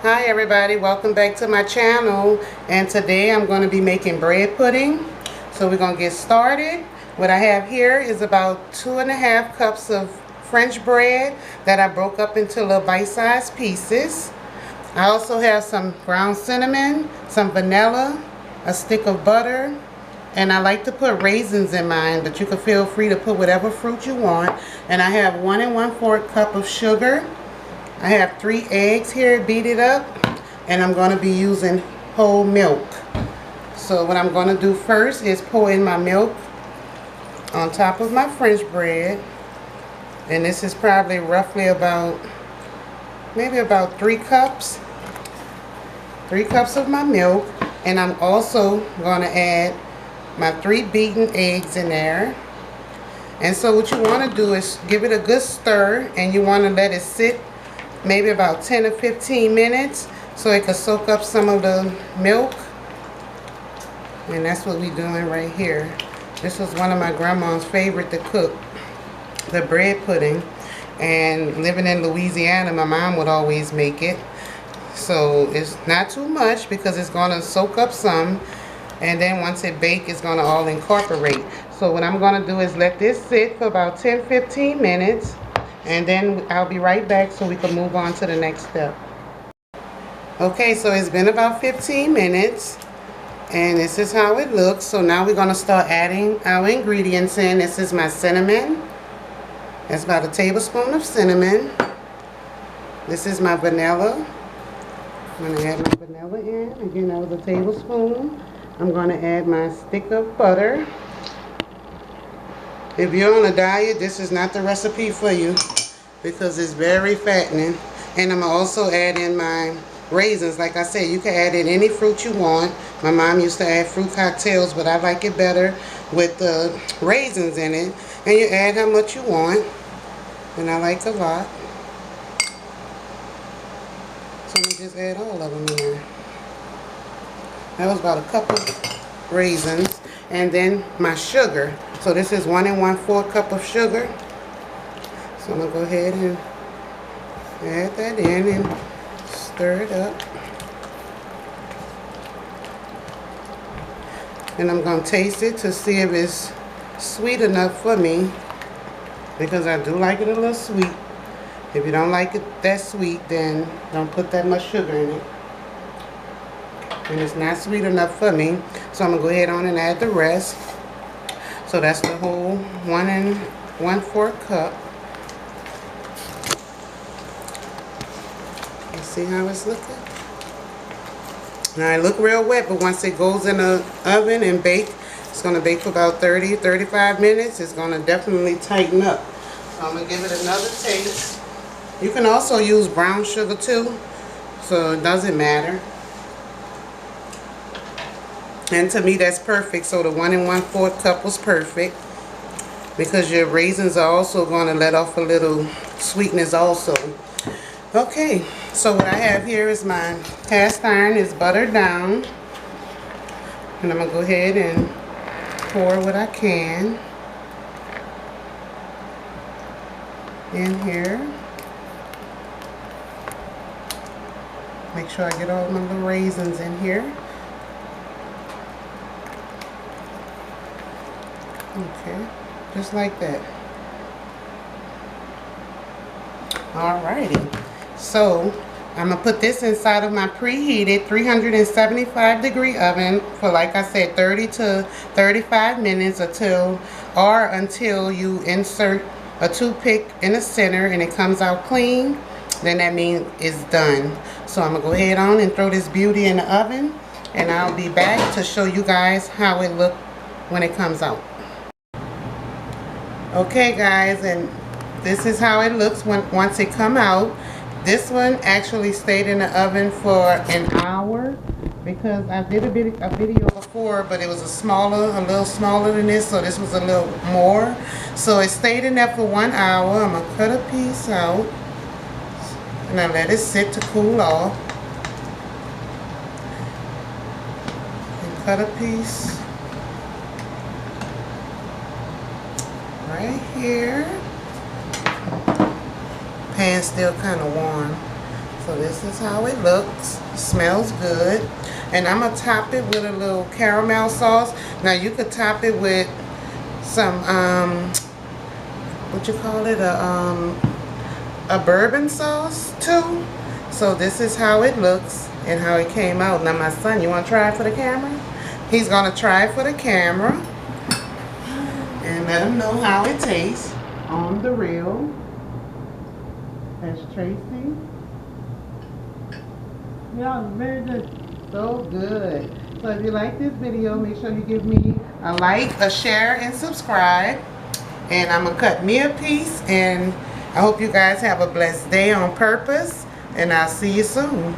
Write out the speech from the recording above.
Hi everybody, welcome back to my channel, and today I'm going to be making bread pudding. So we're going to get started. What I have here is about 2.5 cups of French bread that I broke up into little bite-sized pieces. I also have some ground cinnamon, some vanilla, a stick of butter, and I like to put raisins in mine, but you can feel free to put whatever fruit you want. And I have 1 1/4 cup of sugar. I have 3 eggs here, beat it up, and I'm going to be using whole milk. So what I'm going to do first is pour in my milk on top of my French bread, and this is probably roughly about maybe about 3 cups. 3 cups of my milk, and I'm also going to add my 3 beaten eggs in there. And so what you want to do is give it a good stir, and you want to let it sit maybe about 10 or 15 minutes so it can soak up some of the milk. And that's what we're doing right here. This was one of my grandma's favorite to cook, the bread pudding. And living in Louisiana, my mom would always make it. So it's not too much because it's going to soak up some, and then once it bakes, it's going to all incorporate. So what I'm going to do is let this sit for about 10-15 minutes, and then I'll be right back so we can move on to the next step. Okay, so it's been about 15 minutes, and this is how it looks. So now we're going to start adding our ingredients in. This is my cinnamon. That's about a tablespoon of cinnamon. This is my vanilla. I'm going to add my vanilla in. Again, that was a tablespoon. I'm going to add my stick of butter. If you're on a diet, this is not the recipe for you because it's very fattening. And I'm also add in my raisins. Like I said, you can add in any fruit you want. My mom used to add fruit cocktails, but I like it better with the raisins in it. And you add how much you want, and I like a lot. So I'm going to just add all of them in there. That was about a cup of raisins. And then my sugar. So this is 1 1/4 cup of sugar. So I'm going to go ahead and add that in and stir it up. And I'm going to taste it to see if it's sweet enough for me, because I do like it a little sweet. If you don't like it that sweet, then don't put that much sugar in it. And it's not sweet enough for me, so I'm going to go ahead on and add the rest. So that's the whole 1 1/4 cup. You see how it's looking? Now it look real wet, but once it goes in the oven and bake, it's going to bake for about 30-35 minutes. It's going to definitely tighten up. So I'm going to give it another taste. You can also use brown sugar too, so it doesn't matter. And to me that's perfect. So the 1 1/4 cup was perfect, because your raisins are also going to let off a little sweetness also. Okay, so what I have here is my cast iron is buttered down, and I'm going to go ahead and pour what I can in here. Make sure I get all my little raisins in here. Okay, just like that. Alrighty, so I'm going to put this inside of my preheated 375-degree oven for, like I said, 30 to 35 minutes until you insert a toothpick in the center and it comes out clean. Then that means it's done. So I'm going to go ahead on and throw this beauty in the oven, and I'll be back to show you guys how it looks when it comes out. Okay guys, and this is how it looks once it come out. This one actually stayed in the oven for an hour, because I did a video before, but it was a little smaller than this, so this was a little more. So it stayed in there for 1 hour. I'm gonna cut a piece out, and I let it sit to cool off. And cut a piece right here. Pan's still kind of warm, So this is how it looks. Smells good. And I'm going to top it with a little caramel sauce. Now you could top it with some, what you call it, a bourbon sauce too. So this is how it looks and how it came out. Now my son, you want to try it for the camera? He's going to try it for the camera and let him know how it tastes on the reel. That's Tracy. Yeah, very good. So good. So if you like this video, make sure you give me a like, a share, and subscribe. And I'm going to cut me a piece. And I hope you guys have a blessed day on purpose. And I'll see you soon.